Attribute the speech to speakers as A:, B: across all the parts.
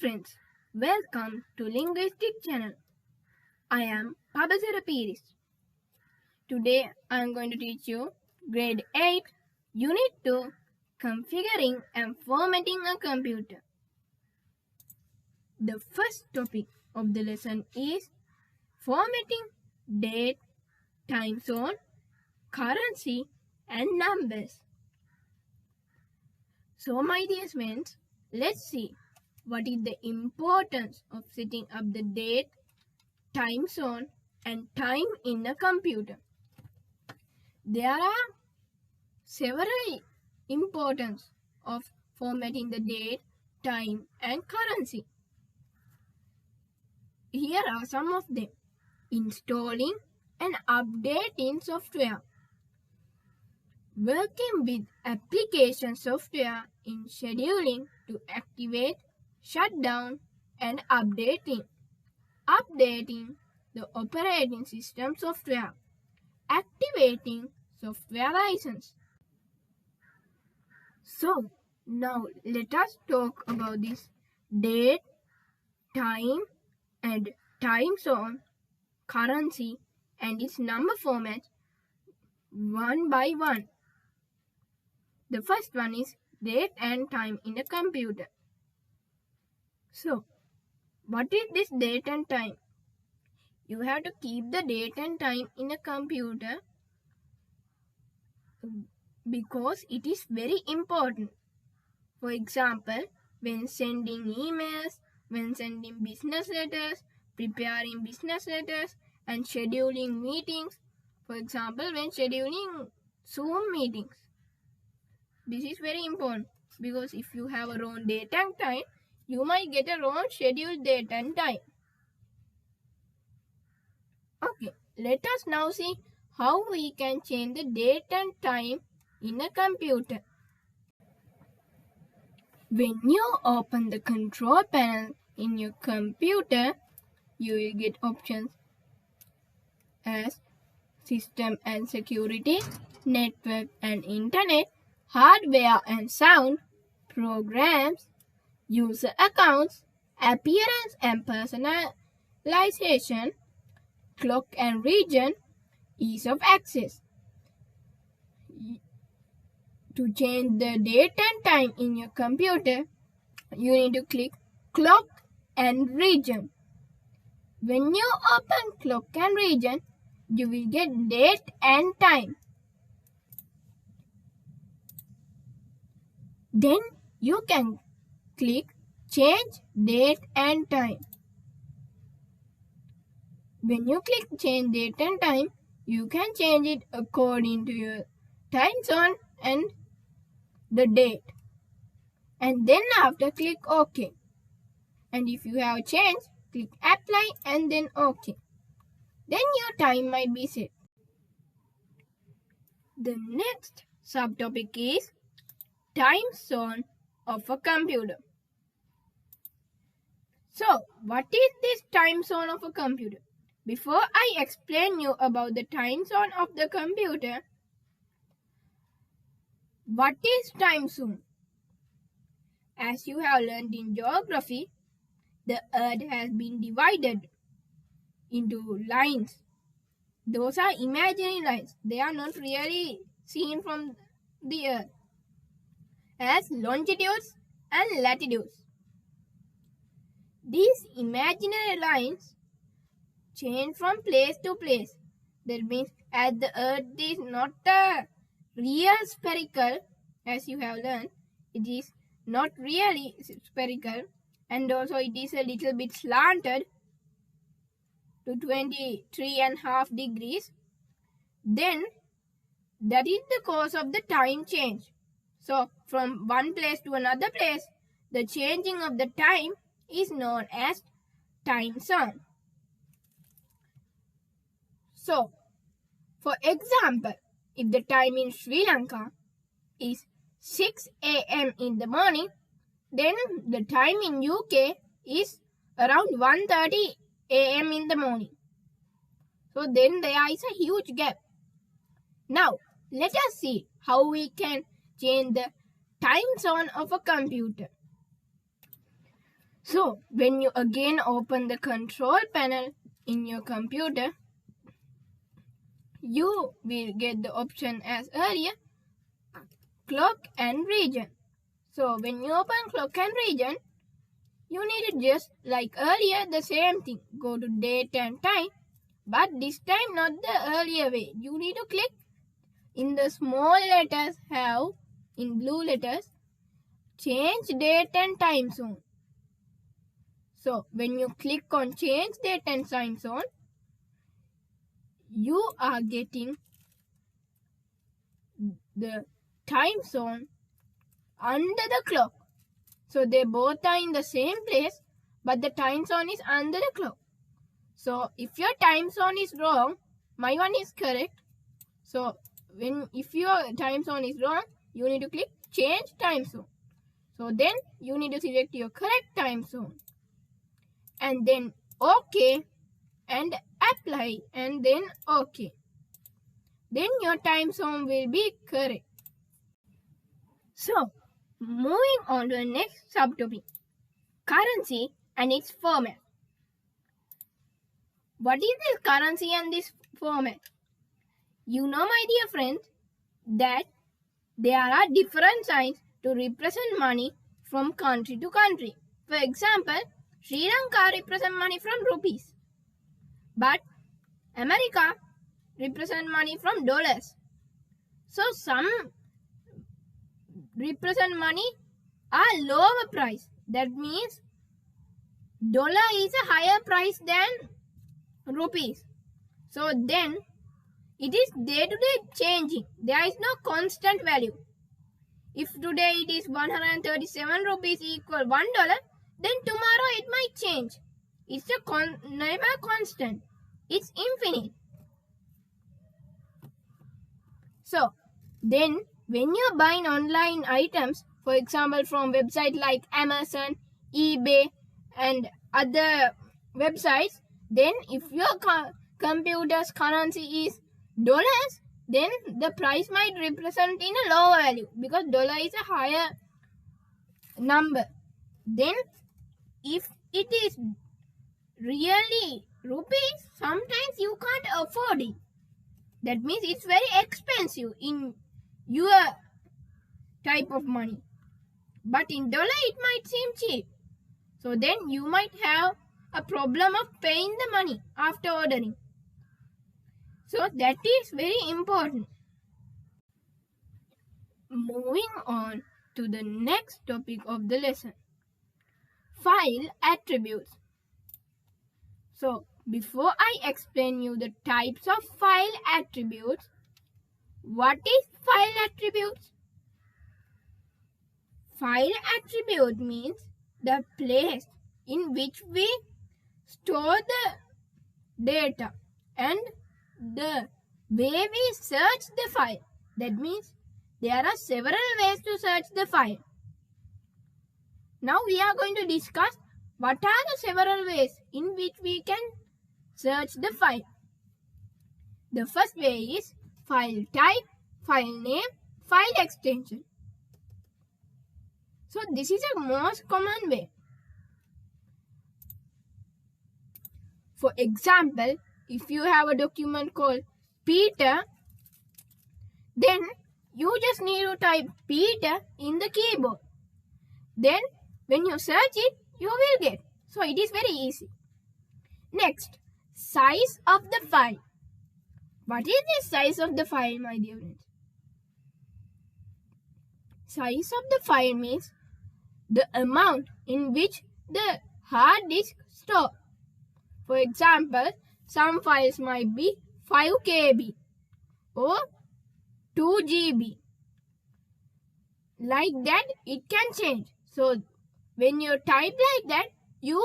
A: friends, welcome to Linguistic Channel. I am Pabasara Piris. Today I am going to teach you Grade 8, Unit 2, Configuring and Formatting a Computer. The first topic of the lesson is formatting date, time zone, currency and numbers. So my dear friends, let's see what is the importance of setting up the date, time zone and time in a computer. There are several importance of formatting the date, time and currency. Here are some of them. Installing and updating software. Working with application software in scheduling to activate, shut down and updating. Updating the operating system software. Activating software license. So, now let us talk about this date, time and time zone, currency and its number format one by one. The first one is date and time in a computer. So, what is this date and time? You have to keep the date and time in a computer because it is very important. For example, when sending emails, when sending business letters, preparing business letters and scheduling meetings. For example, when scheduling Zoom meetings. This is very important because if you have a wrong date and time, you might get a wrong scheduled date and time. Okay, let us now see how we can change the date and time in a computer. When you open the control panel in your computer, you will get options as System and Security, Network and Internet, Hardware and Sound, Programs, User Accounts, Appearance and Personalization, Clock and Region, Ease of Access. To change the date and time in your computer, you need to click Clock and Region. When you open Clock and Region, you will get date and time. Then you can click Change Date and Time. When you click Change Date and Time, you can change it according to your time zone and the date. And then after click OK. And if you have changed, click Apply and then OK. Then your time might be set. The next subtopic is time zone of a computer. So, what is this time zone of a computer? Before I explain you about the time zone of the computer, what is time zone? As you have learned in geography, the earth has been divided into lines. Those are imaginary lines. They are not really seen from the earth. As longitudes and latitudes. These imaginary lines change from place to place. That means as the earth is not a real spherical, as you have learned, it is not really spherical and also it is a little bit slanted to 23.5 degrees, then that is the cause of the time change. So, from one place to another place, the changing of the time is known as time zone. So, for example, if the time in Sri Lanka is 6 a.m. in the morning, then the time in UK is around 1:30 a.m. in the morning. So then there is a huge gap. Now, let us see how we can change the time zone of a computer. So when you again open the control panel in your computer, you will get the option as earlier, clock and region. So when you open clock and region, you need to just like earlier the same thing, go to date and time, but this time not the earlier way. You need to click in the small letters have in blue letters, change date and time zone. So when you click on change date and time zone, you are getting the time zone under the clock. So they both are in the same place, but the time zone is under the clock. So if your time zone is wrong, my one is correct. So if your time zone is wrong, you need to click change time zone. So then you need to select your correct time zone. And then OK and apply and then OK. Then your time zone will be correct. So moving on to the next subtopic, currency and its format. What is this currency and this format? You know, my dear friends, that there are different signs to represent money from country to country. For example, Sri Lanka represents money from rupees, but America represents money from dollars. So some represent money are lower price. That means dollar is a higher price than rupees. So then it is day-to-day changing. There is no constant value. If today it is 137 rupees equal $1, then tomorrow it might change. It's never constant. It's infinite. So then when you're buying online items, for example from websites like Amazon, eBay and other websites, then if your computer's currency is dollars, then the price might represent in a lower value because dollar is a higher number. Then if it is really rupees, sometimes you can't afford it. That means it's very expensive in your type of money. But in dollar it might seem cheap. So then you might have a problem of paying the money after ordering. So that is very important. Moving on to the next topic of the lesson, file attributes. So before I explain you the types of file attributes, what is file attributes? File attribute means the place in which we store the data and the way we search the file. That means there are several ways to search the file. Now we are going to discuss what are the several ways in which we can search the file. The first way is file type, file name, file extension. So this is a most common way. For example, if you have a document called Peter, then you just need to type Peter in the keyboard. Then when you search it, you will get. So it is very easy. Next, size of the file. What is the size of the file, my dear friends? Size of the file means the amount in which the hard disk stores. For example, some files might be 5 KB or 2 GB. Like that, it can change. So when you type like that, you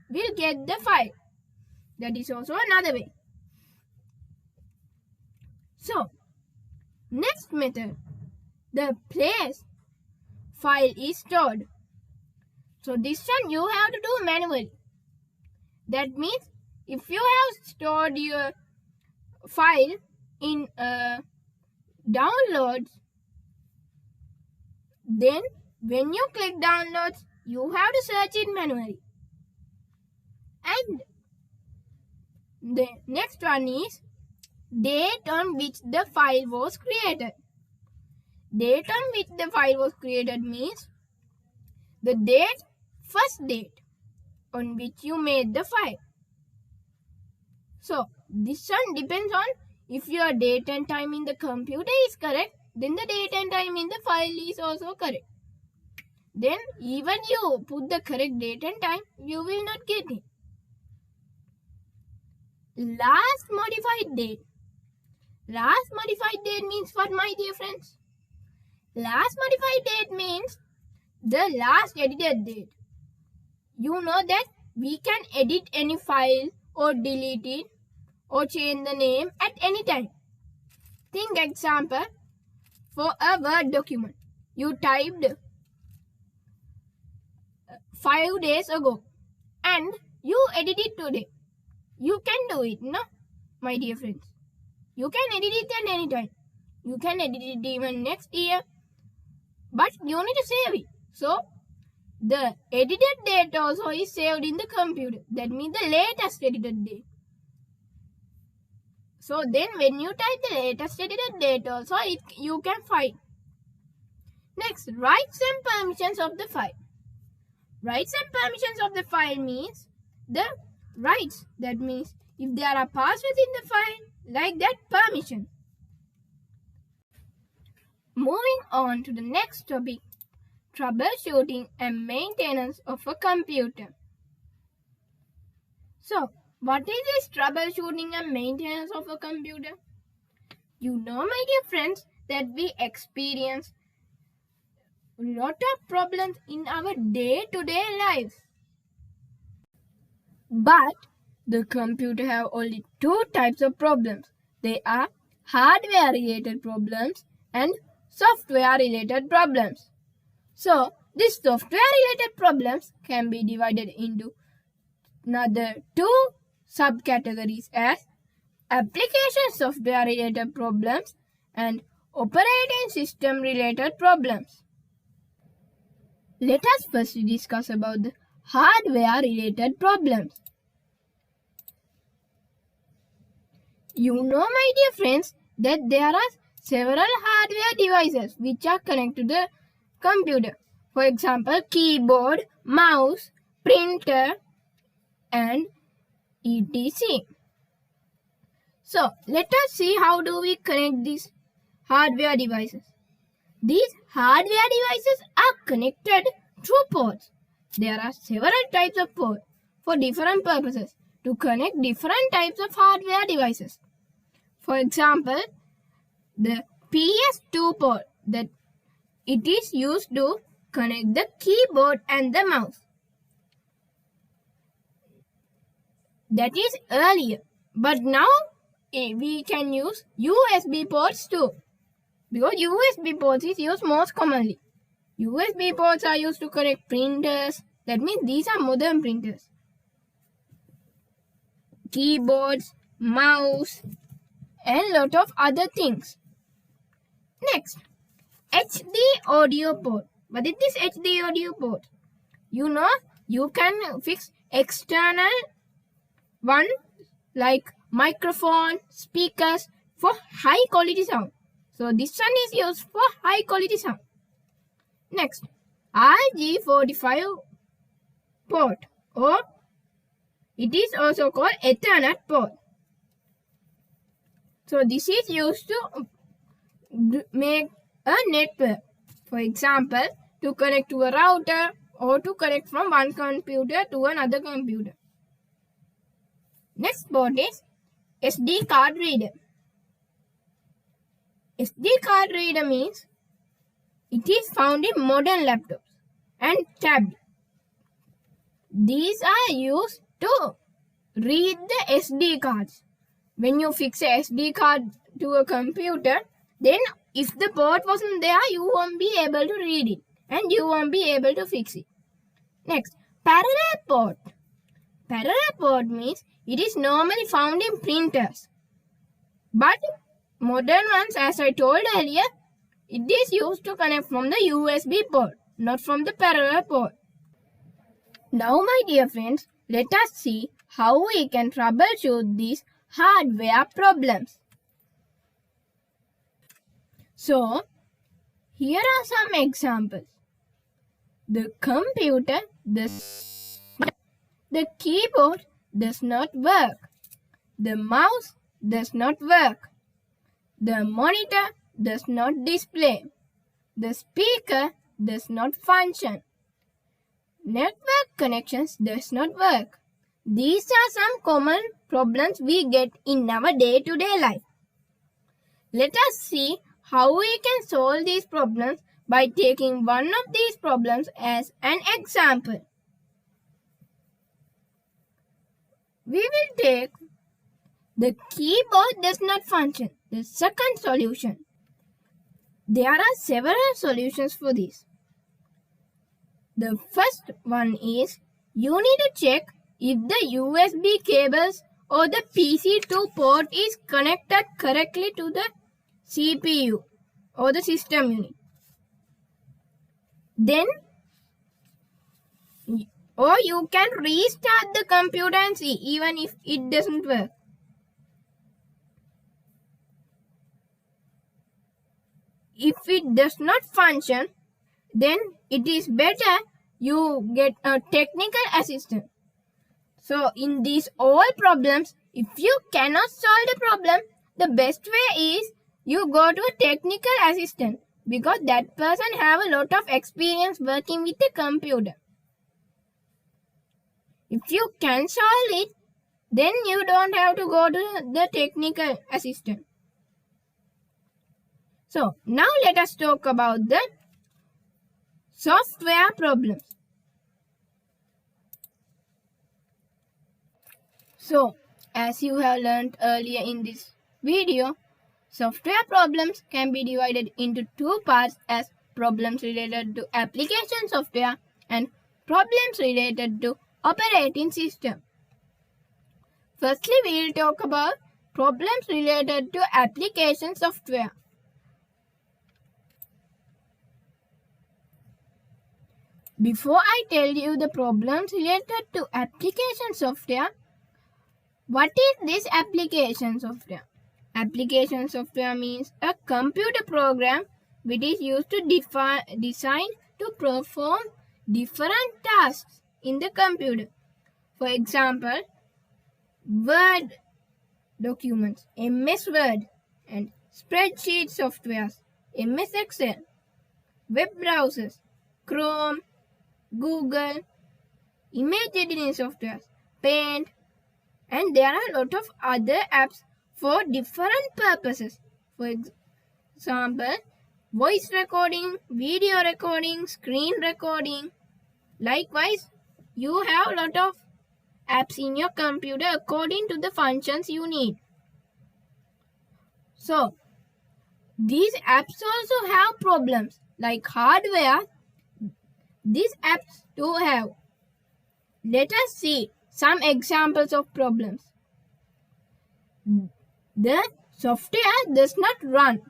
A: will get the file. That is also another way. So, next method, the place file is stored. So this one you have to do manually. That means if you have stored your file in downloads, then when you click downloads, you have to search it manually. And the next one is date on which the file was created. Date on which the file was created means the date, first date on which you made the file. So this one depends on if your date and time in the computer is correct, then the date and time in the file is also correct. Then even you put the correct date and time, you will not get it. Last modified date. Last modified date means what, my dear friends? Last modified date means the last edited date. You know that we can edit any file or delete it or change the name at any time. Think example, for a Word document, you typed 5 days ago and you edit it today. You can do it, no, my dear friends. You can edit it at any time. You can edit it even next year. But you need to save it. So, the edited date also is saved in the computer. That means the latest edited date. So, then when you type the latest edited date also, you can find. Next, rights and permissions of the file. Rights and permissions of the file means the rights. That means if there are passwords in the file, like that permission. Moving on to the next topic, troubleshooting and maintenance of a computer. So, what is this troubleshooting and maintenance of a computer? You know, my dear friends, that we experience a lot of problems in our day-to-day lives. But the computer have only two types of problems. They are hardware-related problems and software-related problems. So, these software-related problems can be divided into another two subcategories as application software-related problems and operating system-related problems. Let us first discuss about the hardware-related problems. You know, my dear friends, that there are several hardware devices which are connected to the computer. For example, keyboard, mouse, printer, and etc. So, let us see how do we connect these hardware devices. These hardware devices are connected through ports. There are several types of ports for different purposes to connect different types of hardware devices. For example, the PS2 port, that it is used to connect the keyboard and the mouse. That is earlier, but now we can use USB ports too, because USB ports is used most commonly. USB ports are used to connect printers. That means these are modern printers. Keyboards, mouse, and lot of other things. Next, HD audio port. What is this HD audio port? You know, you can fix external one like microphone, speakers for high quality sound. So this one is used for high quality sound. Next, RJ45 port, or it is also called Ethernet port. So this is used to make a network. For example, to connect to a router or to connect from one computer to another computer. Next port is SD card reader. SD card reader means it is found in modern laptops and tablets. These are used to read the SD cards. When you fix a SD card to a computer, then if the port wasn't there, you won't be able to read it and you won't be able to fix it. Next, parallel port. Parallel port means it is normally found in printers. But modern ones, as I told earlier, it is used to connect from the USB port, not from the parallel port. Now, my dear friends, let us see how we can troubleshoot these hardware problems. So, here are some examples. The computer the keyboard does not work. The mouse does not work. The monitor does not display. The speaker does not function. Network connections does not work. These are some common problems we get in our day-to-day life. Let us see how we can solve these problems by taking one of these problems as an example. We will take the keyboard does not function, the second solution. There are several solutions for this. The first one is you need to check if the USB cables or the PC2 port is connected correctly to the CPU or the system unit. Then, or you can restart the computer and see even if it doesn't work. If it does not function, then it is better you get a technical assistant. So in these all problems, if you cannot solve the problem, the best way is you go to a technical assistant because that person have a lot of experience working with the computer. If you can solve it, then you don't have to go to the technical assistant. So now let us talk about the software problems. So as you have learned earlier in this video, software problems can be divided into two parts as problems related to application software and problems related to operating system. Firstly, we will talk about problems related to application software. Before I tell you the problems related to application software, what is this application software? Application software means a computer program which is used to design to perform different tasks in the computer. For example, Word documents, MS Word, and spreadsheet softwares, MS Excel, web browsers, Chrome, Google, image editing softwares, Paint, and there are a lot of other apps for different purposes. For example, voice recording, video recording, screen recording. Likewise, you have a lot of apps in your computer according to the functions you need. So, these apps also have problems like hardware. These apps do have. Let us see some examples of problems. The software does not run.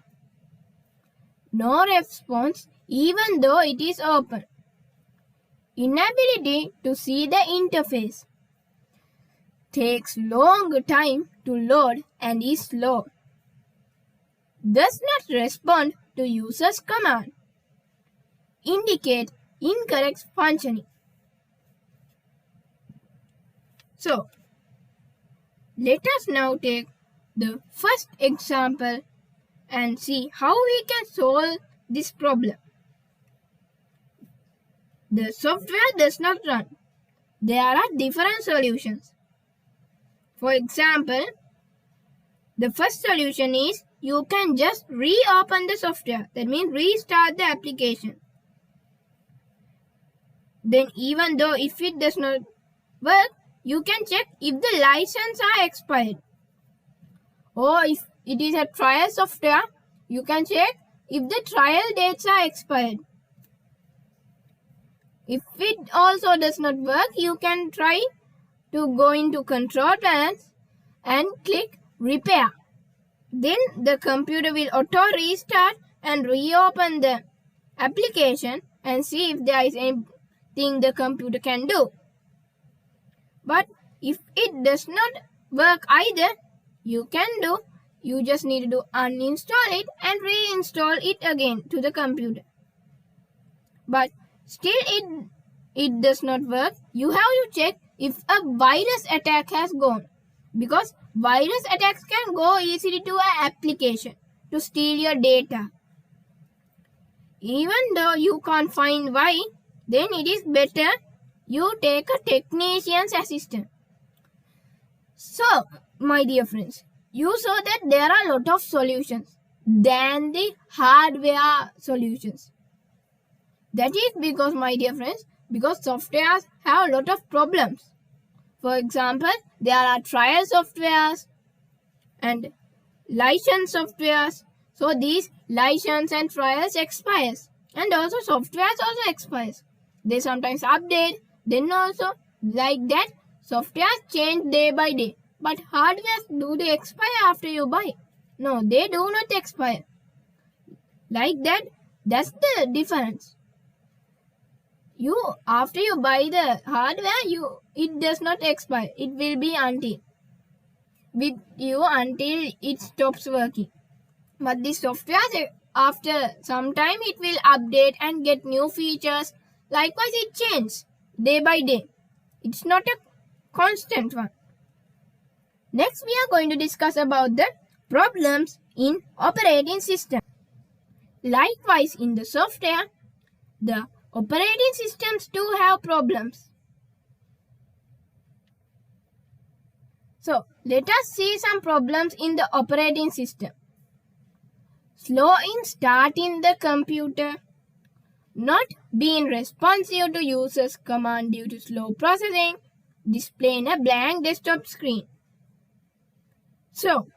A: No response even though it is open. Inability to see the interface. Takes long time to load and is slow. Does not respond to user's command. Indicate incorrect functioning. So, let us now take the first example and see how we can solve this problem. The software does not run. There are different solutions. For example, the first solution is you can just reopen the software. That means restart the application. Then even though if it does not work, you can check if the license are expired. Or if it is a trial software, you can check if the trial dates are expired. If it also does not work, you can try to go into control panels and click repair. Then the computer will auto restart and reopen the application and see if there is anything the computer can do. But if it does not work either, you just need to uninstall it and reinstall it again to the computer. But still it does not work, you have to check if a virus attack has gone, because virus attacks can go easily to an application to steal your data. Even though you can't find why, then it is better you take a technician's assistance. So, my dear friends, you saw that there are a lot of solutions than the hardware solutions. That is because, my dear friends, because softwares have a lot of problems. For example, there are trial softwares and license softwares. So these license and trials expires, and also softwares also expires. They sometimes update, then also like that softwares change day by day. But hardwares, do they expire after you buy? No, they do not expire. Like that, that's the difference. After you buy the hardware, it does not expire. It will be with you until it stops working. But the software, after some time, it will update and get new features. Likewise, it changes day by day. It's not a constant one. Next, we are going to discuss about the problems in operating system. Likewise, in the software, the operating systems do have problems. So, let us see some problems in the operating system. Slow in starting the computer, not being responsive to users' command due to slow processing, displaying a blank desktop screen. So,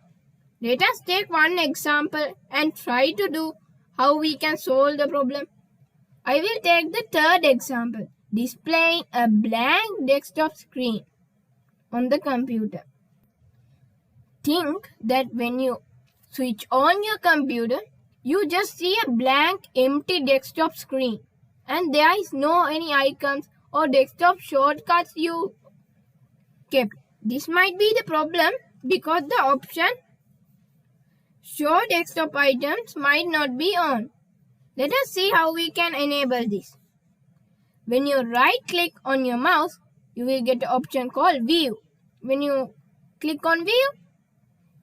A: let us take one example and try to do how we can solve the problem. I will take the third example, displaying a blank desktop screen on the computer. Think that when you switch on your computer, you just see a blank empty desktop screen and there is no any icons or desktop shortcuts you kept. This might be the problem because the option show desktop items might not be on. Let us see how we can enable this. When you right click on your mouse, you will get an option called View. When you click on View,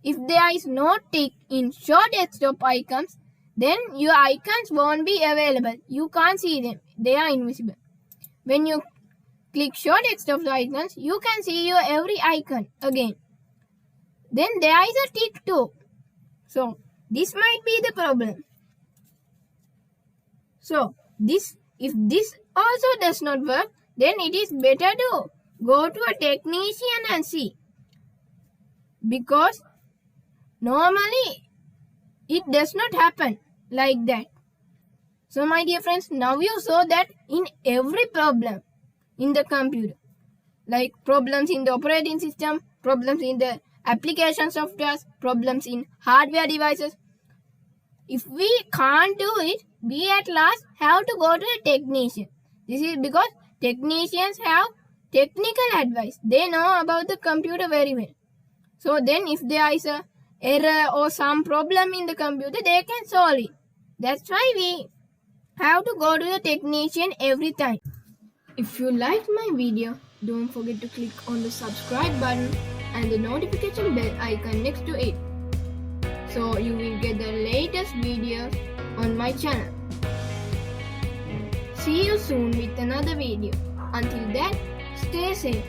A: if there is no tick in Show Desktop Icons, then your icons won't be available. You can't see them. They are invisible. When you click Show Desktop Icons, you can see your every icon again. Then there is a tick too. So, this might be the problem. So, if this also does not work, then it is better to go to a technician and see. Because normally it does not happen like that. So my dear friends, now you saw that in every problem in the computer, like problems in the operating system, problems in the application softwares, problems in hardware devices, if we can't do it, we at last have to go to a technician. This is because technicians have technical advice. They know about the computer very well. So then if there is a error or some problem in the computer, they can solve it. That's why we have to go to the technician every time. If you liked my video, don't forget to click on the subscribe button and the notification bell icon next to it, so you will get the latest videos on my channel. See you soon with another video. Until then, stay safe.